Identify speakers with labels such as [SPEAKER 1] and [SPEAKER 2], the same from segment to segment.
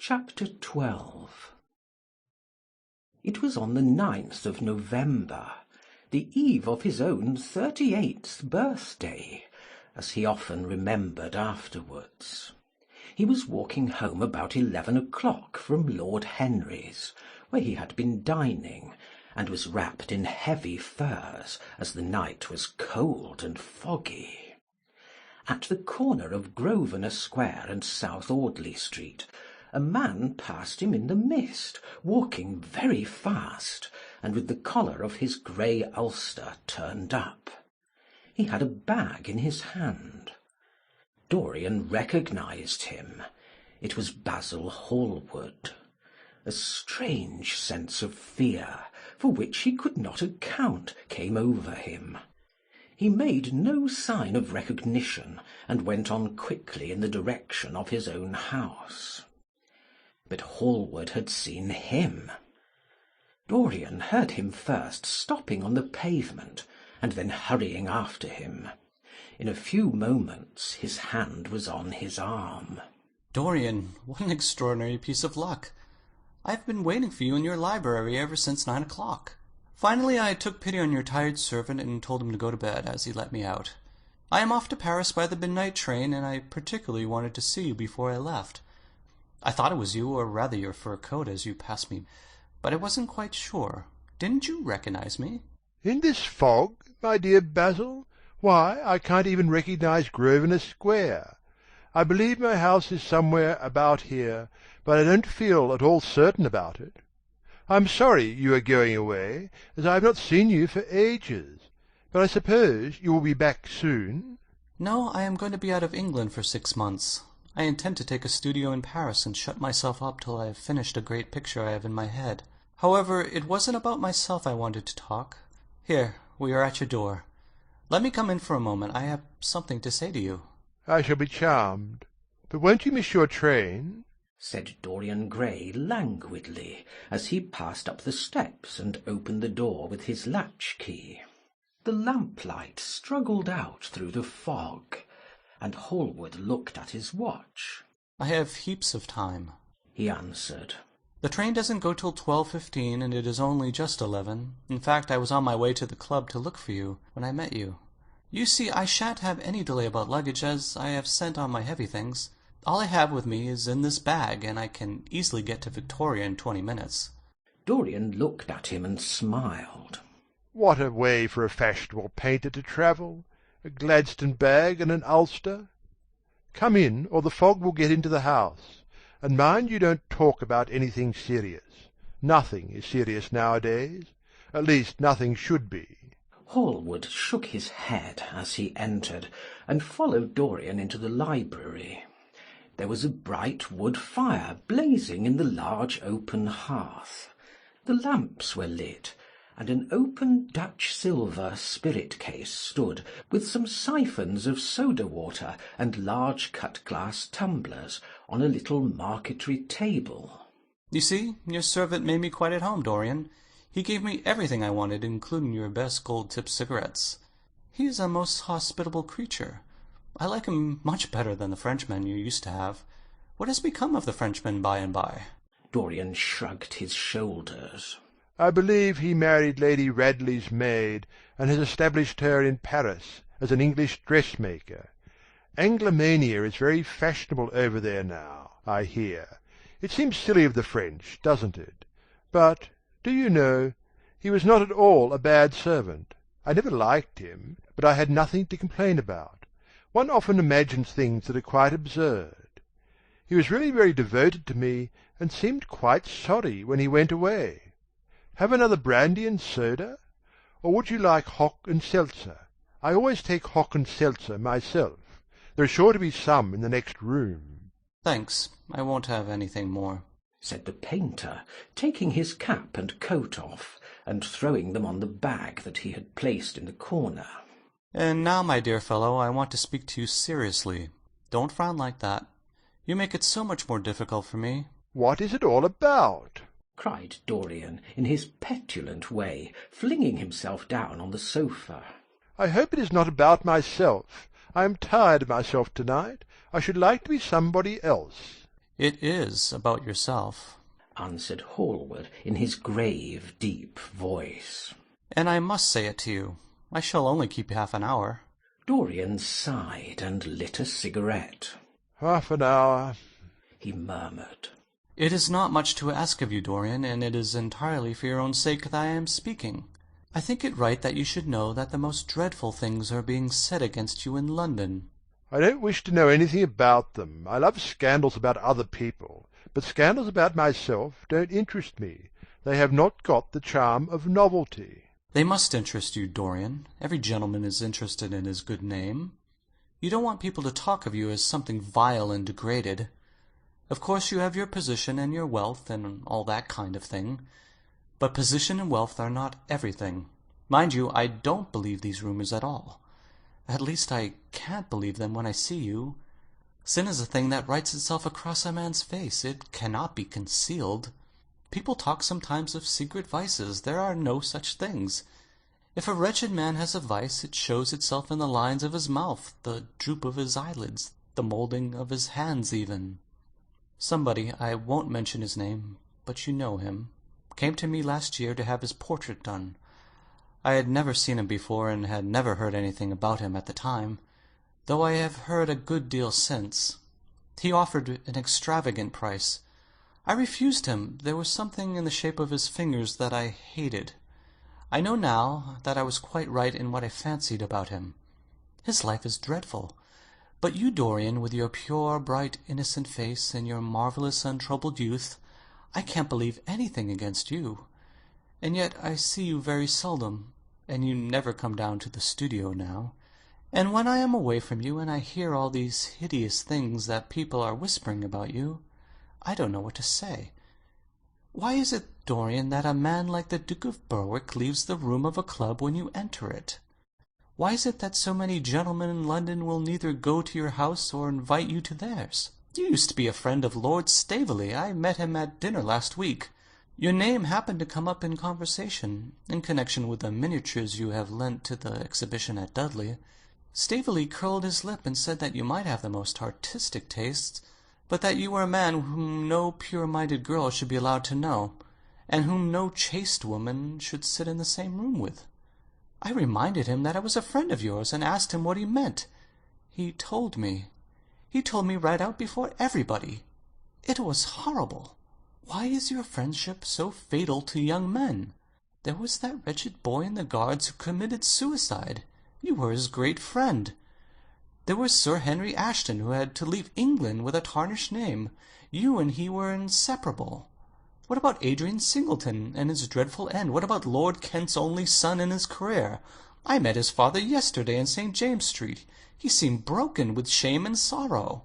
[SPEAKER 1] Chapter 12. It was on the 9th of November, the eve of his own 38th birthday, as he often remembered afterwards. He was walking home about 11 o'clock from Lord Henry's, where he had been dining, and was wrapped in heavy furs, as the night was cold and foggy. At the corner of Grosvenor Square and South Audley Street, a man passed him in the mist, walking very fast, and with the collar of his grey ulster turned up. He had a bag in his hand. Dorian recognised him. It was Basil Hallward. A strange sense of fear, for which he could not account, came over him. He made no sign of recognition, and went on quickly in the direction of his own house. But Hallward had seen him. Dorian heard him first stopping on the pavement, and then hurrying after him. In a few moments his hand was on his arm.
[SPEAKER 2] "Dorian, what an extraordinary piece of luck! I've been waiting for you in your library ever since 9 o'clock. Finally I took pity on your tired servant and told him to go to bed, as he let me out. I am off to Paris by the midnight train, and I particularly wanted to see you before I left. I thought it was you, or rather your fur coat, as you passed me, but I wasn't quite sure. Didn't you recognize me?"
[SPEAKER 3] "In this fog, my dear Basil? Why, I can't even recognise Grosvenor Square. I believe my house is somewhere about here, but I don't feel at all certain about it. I'm sorry you are going away, as I have not seen you for ages. But I suppose you will be back soon?"
[SPEAKER 2] "No, I am going to be out of England for 6 months. I intend to take a studio in Paris and shut myself up till I have finished a great picture I have in my head. However, it wasn't about myself I wanted to talk. Here, we are at your door. Let me come in for a moment. I have something to say to you."
[SPEAKER 3] "I shall be charmed. But won't you miss your train?"
[SPEAKER 1] said Dorian Gray languidly, as he passed up the steps and opened the door with his latch-key. The lamplight struggled out through the fog, and Hallward looked at his watch.
[SPEAKER 2] "I have heaps of time,"
[SPEAKER 1] he answered.
[SPEAKER 2] "The train doesn't go till 12:15, and it is only just 11. In fact, I was on my way to the club to look for you when I met you. You see, I shan't have any delay about luggage, as I have sent on my heavy things. All I have with me is in this bag, and I can easily get to Victoria in 20 minutes.
[SPEAKER 1] Dorian looked at him and smiled.
[SPEAKER 3] "What a way for a fashionable painter to travel! A Gladstone bag and an ulster. Come in, or the fog will get into the house. And mind you don't talk about anything serious. Nothing is serious nowadays. At least nothing should be."
[SPEAKER 1] Hallward shook his head as he entered, and followed Dorian into the library. There was a bright wood fire blazing in the large open hearth. The lamps were lit, and an open Dutch silver spirit-case stood, with some siphons of soda-water and large cut-glass tumblers, on a little marquetry table.
[SPEAKER 2] "You see, your servant made me quite at home, Dorian. He gave me everything I wanted, including your best gold-tipped cigarettes. He is a most hospitable creature. I like him much better than the Frenchman you used to have. What has become of the Frenchman by and by?"
[SPEAKER 1] Dorian shrugged his shoulders.
[SPEAKER 3] "I believe he married Lady Radley's maid, and has established her in Paris as an English dressmaker. Anglomania is very fashionable over there now, I hear. It seems silly of the French, doesn't it? But, do you know, he was not at all a bad servant. I never liked him, but I had nothing to complain about. One often imagines things that are quite absurd. He was really very devoted to me, and seemed quite sorry when he went away. Have another brandy and soda? Or would you like hock and seltzer? I always take hock and seltzer myself. There are sure to be some in the next room."
[SPEAKER 2] "Thanks, I won't have anything more,"
[SPEAKER 1] said the painter, taking his cap and coat off, and throwing them on the bag that he had placed in the corner.
[SPEAKER 2] "And now, my dear fellow, I want to speak to you seriously. Don't frown like that. You make it so much more difficult for me."
[SPEAKER 3] "What is it all about?"
[SPEAKER 1] cried Dorian, in his petulant way, flinging himself down on the sofa.
[SPEAKER 3] "I hope it is not about myself. I am tired of myself to-night. I should like to be somebody else."
[SPEAKER 2] "It is about yourself,"
[SPEAKER 1] answered Hallward in his grave, deep voice.
[SPEAKER 2] "and I must say it to you. I shall only keep you half an hour."
[SPEAKER 1] Dorian sighed and lit a cigarette.
[SPEAKER 3] "Half an hour,"
[SPEAKER 1] he murmured.
[SPEAKER 2] "It is not much to ask of you, Dorian, and it is entirely for your own sake that I am speaking. I think it right that you should know that the most dreadful things are being said against you in London."
[SPEAKER 3] "I don't wish to know anything about them. I love scandals about other people, but scandals about myself don't interest me. They have not got the charm of novelty."
[SPEAKER 2] "They must interest you, Dorian. Every gentleman is interested in his good name. You don't want people to talk of you as something vile and degraded. Of course you have your position and your wealth and all that kind of thing. But position and wealth are not everything. Mind you, I don't believe these rumors at all. At least I can't believe them when I see you. Sin is a thing that writes itself across a man's face. It cannot be concealed. People talk sometimes of secret vices. There are no such things. If a wretched man has a vice, it shows itself in the lines of his mouth, the droop of his eyelids, the moulding of his hands even. Somebody, I won't mention his name, but you know him, came to me last year to have his portrait done. I had never seen him before and had never heard anything about him at the time, though I have heard a good deal since. He offered an extravagant price. I refused him. There was something in the shape of his fingers that I hated. I know now that I was quite right in what I fancied about him. His life is dreadful. But you, Dorian, with your pure, bright, innocent face and your marvelous, untroubled youth, I can't believe anything against you. And yet I see you very seldom, and you never come down to the studio now. And when I am away from you and I hear all these hideous things that people are whispering about you, I don't know what to say. Why is it, Dorian, that a man like the Duke of Berwick leaves the room of a club when you enter it? Why is it that so many gentlemen in London will neither go to your house or invite you to theirs? You used to be a friend of Lord Staveley. I met him at dinner last week. Your name happened to come up in conversation, in connection with the miniatures you have lent to the exhibition at Dudley. Staveley curled his lip and said that you might have the most artistic tastes, but that you were a man whom no pure-minded girl should be allowed to know, and whom no chaste woman should sit in the same room with. I reminded him that I was a friend of yours, and asked him what he meant. He told me. He told me right out before everybody. It was horrible. Why is your friendship so fatal to young men? There was that wretched boy in the Guards who committed suicide. You were his great friend. There was Sir Henry Ashton, who had to leave England with a tarnished name. You and he were inseparable. What about Adrian Singleton and his dreadful end? What about Lord Kent's only son and his career? I met his father yesterday in St. James Street. He seemed broken with shame and sorrow.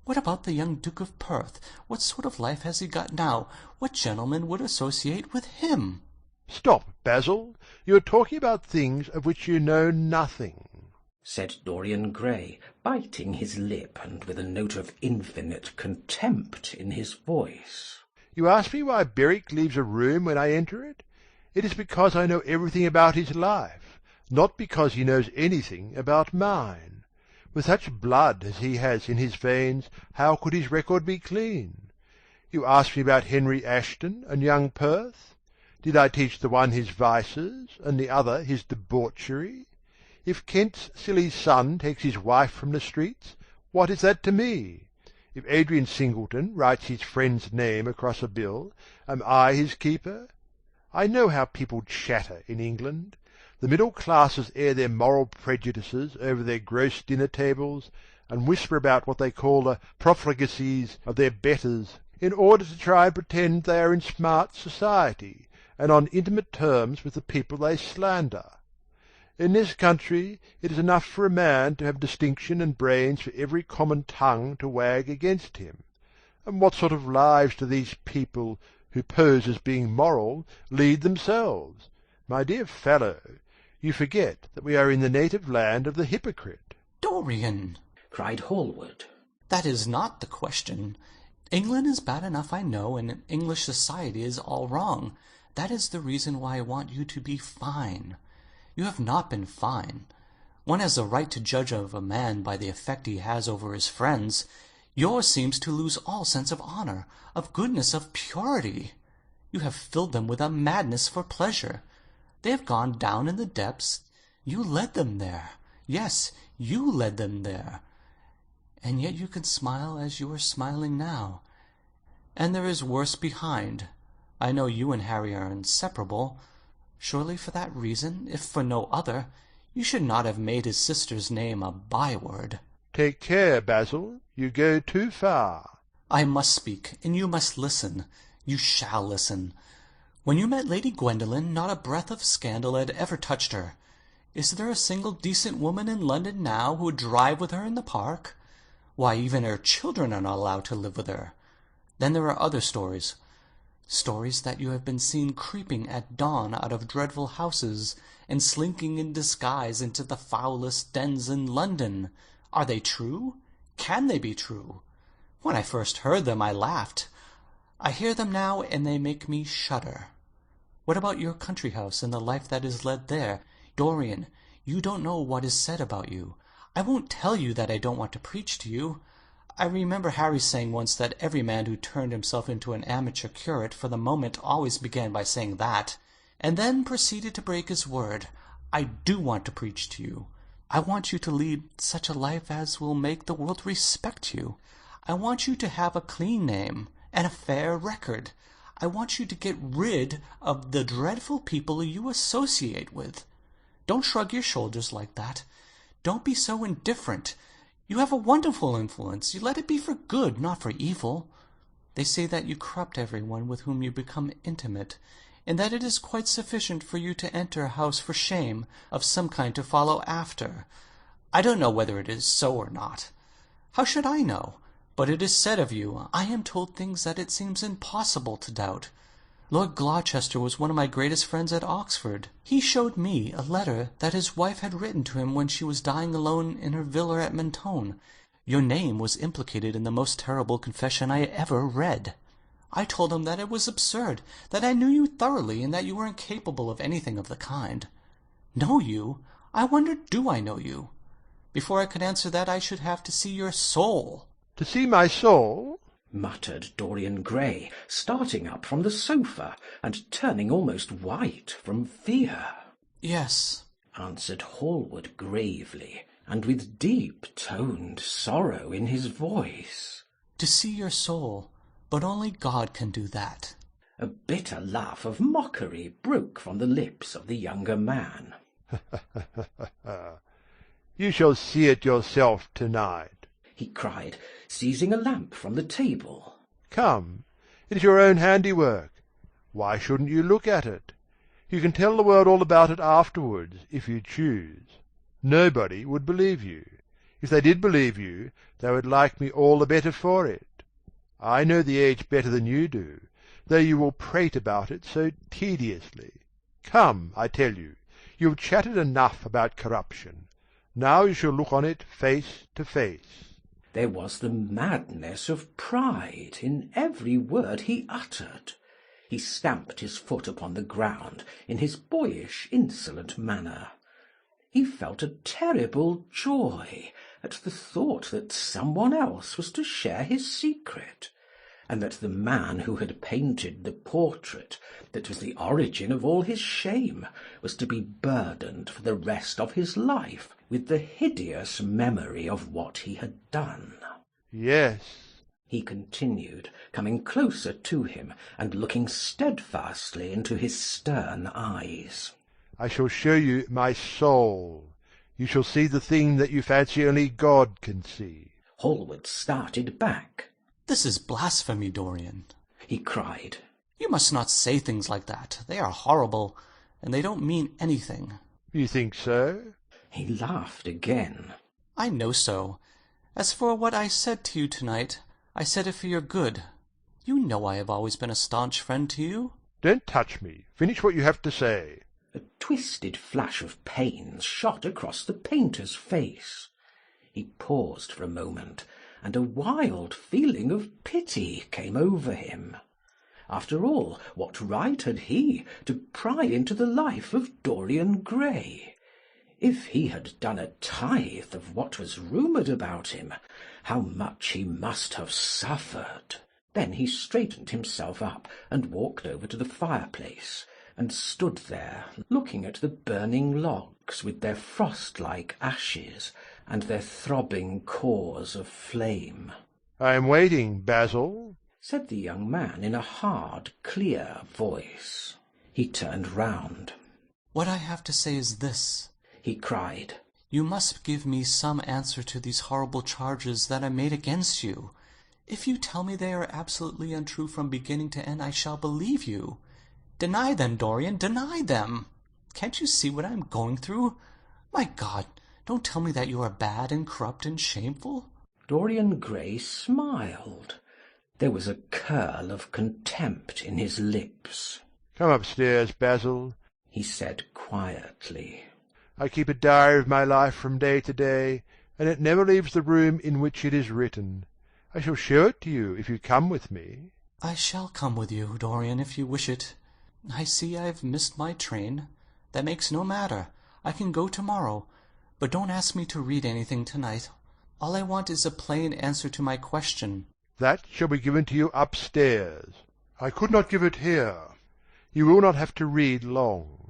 [SPEAKER 2] What about the young Duke of Perth? What sort of life has he got now? What gentleman would associate with him?
[SPEAKER 3] "Stop, Basil. You are talking about things of which you know nothing,"
[SPEAKER 1] said Dorian Gray, biting his lip and with a note of infinite contempt in his voice.
[SPEAKER 3] "You ask me why Berwick leaves a room when I enter it? It is because I know everything about his life, not because he knows anything about mine. With such blood as he has in his veins, how could his record be clean? You ask me about Henry Ashton and young Perth. Did I teach the one his vices and the other his debauchery? If Kent's silly son takes his wife from the streets, what is that to me? If Adrian Singleton writes his friend's name across a bill, am I his keeper? I know how people chatter in England. The middle classes air their moral prejudices over their gross dinner tables, and whisper about what they call the profligacies of their betters, in order to try and pretend they are in smart society, and on intimate terms with the people they slander. In this country it is enough for a man to have distinction and brains for every common tongue to wag against him. And what sort of lives do these people, who pose as being moral, lead themselves? My dear fellow, you forget that we are in the native land of the hypocrite."
[SPEAKER 2] "Dorian!"
[SPEAKER 1] cried Hallward.
[SPEAKER 2] "That is not the question. England is bad enough, I know, and English society is all wrong. That is the reason why I want you to be fine. You have not been fine. One has a right to judge of a man by the effect he has over his friends. Yours seems to lose all sense of honor, of goodness, of purity. You have filled them with a madness for pleasure. They have gone down in the depths. You led them there. Yes, you led them there. And yet you can smile as you are smiling now. And there is worse behind. I know you and Harry are inseparable. Surely for that reason, if for no other, you should not have made his sister's name a byword.
[SPEAKER 3] Take care, Basil. You go too far.
[SPEAKER 2] I must speak, and you must listen. You shall listen. When you met Lady Gwendolen, not a breath of scandal had ever touched her. Is there a single decent woman in London now who would drive with her in the park? Why, even her children are not allowed to live with her. Then there are other stories. Stories that you have been seen creeping at dawn out of dreadful houses, and slinking in disguise into the foulest dens in London. Are they true? Can they be true? When I first heard them, I laughed. I hear them now, and they make me shudder. What about your country house and the life that is led there? Dorian, you don't know what is said about you. I won't tell you that I don't want to preach to you. I remember Harry saying once that every man who turned himself into an amateur curate for the moment always began by saying that, and then proceeded to break his word. I do want to preach to you. I want you to lead such a life as will make the world respect you. I want you to have a clean name and a fair record. I want you to get rid of the dreadful people you associate with. Don't shrug your shoulders like that. Don't be so indifferent. You have a wonderful influence. You let it be for good, not for evil. They say that you corrupt everyone with whom you become intimate, and that it is quite sufficient for you to enter a house for shame of some kind to follow after. I don't know whether it is so or not. How should I know? But it is said of you. I am told things that it seems impossible to doubt. Lord Gloucester was one of my greatest friends at Oxford. He showed me a letter that his wife had written to him when she was dying alone in her villa at Mentone. Your name was implicated in the most terrible confession I ever read. I told him that it was absurd, that I knew you thoroughly, and that you were incapable of anything of the kind. Know you? I wonder, do I know you? Before I could answer that, I should have to see your soul.
[SPEAKER 3] To see my soul?
[SPEAKER 1] Muttered Dorian Gray, starting up from the sofa, and turning almost white from fear.
[SPEAKER 2] Yes,
[SPEAKER 1] answered Hallward gravely, and with deep-toned sorrow in his voice.
[SPEAKER 2] To see your soul, but only God can do that.
[SPEAKER 1] A bitter laugh of mockery broke from the lips of the younger man.
[SPEAKER 3] You shall see it yourself tonight,
[SPEAKER 1] he cried, seizing a lamp from the table.
[SPEAKER 3] Come, it is your own handiwork. Why shouldn't you look at it? You can tell the world all about it afterwards, if you choose. Nobody would believe you. If they did believe you, they would like me all the better for it. I know the age better than you do, though you will prate about it so tediously. Come, I tell you, you have chattered enough about corruption. Now you shall look on it face to face.
[SPEAKER 1] There was the madness of pride in every word he uttered. He stamped his foot upon the ground in his boyish, insolent manner. He felt a terrible joy at the thought that someone else was to share his secret, and that the man who had painted the portrait that was the origin of all his shame was to be burdened for the rest of his life with the hideous memory of what he had done.
[SPEAKER 3] Yes,
[SPEAKER 1] he continued, coming closer to him and looking steadfastly into his stern eyes.
[SPEAKER 3] I shall show you my soul. You shall see the thing that you fancy only God can see.
[SPEAKER 1] Hallward started back.
[SPEAKER 2] This is blasphemy, Dorian,
[SPEAKER 1] he cried.
[SPEAKER 2] You must not say things like that. They are horrible, and they don't mean anything.
[SPEAKER 3] You think so?
[SPEAKER 1] He laughed again.
[SPEAKER 2] I know so. As for what I said to you tonight, I said it for your good. You know I have always been a staunch friend to you.
[SPEAKER 3] Don't touch me. Finish what you have to say.
[SPEAKER 1] A twisted flash of pain shot across the painter's face. He paused for a moment, and a wild feeling of pity came over him. After all, what right had he to pry into the life of Dorian Gray? If he had done a tithe of what was rumoured about him, how much he must have suffered! Then he straightened himself up and walked over to the fireplace, and stood there looking at the burning logs with their frost-like ashes and their throbbing cores of flame.
[SPEAKER 3] "I am waiting, Basil,"
[SPEAKER 1] said the young man in a hard, clear voice. He turned round.
[SPEAKER 2] "What I have to say is this,"
[SPEAKER 1] he cried.
[SPEAKER 2] "You must give me some answer to these horrible charges that are made against you. If you tell me they are absolutely untrue from beginning to end, I shall believe you. Deny them, Dorian, deny them. Can't you see what I am going through? My God, don't tell me that you are bad and corrupt and shameful."
[SPEAKER 1] Dorian Gray smiled. There was a curl of contempt in his lips.
[SPEAKER 3] "Come upstairs, Basil,"
[SPEAKER 1] he said quietly.
[SPEAKER 3] "I keep a diary of my life from day to day, and it never leaves the room in which it is written. I shall show it to you if you come with me."
[SPEAKER 2] "I shall come with you, Dorian, if you wish it. I see I've missed my train. That makes no matter. I can go tomorrow. But don't ask me to read anything tonight. All I want is a plain answer to my question."
[SPEAKER 3] "That shall be given to you upstairs. I could not give it here. You will not have to read long.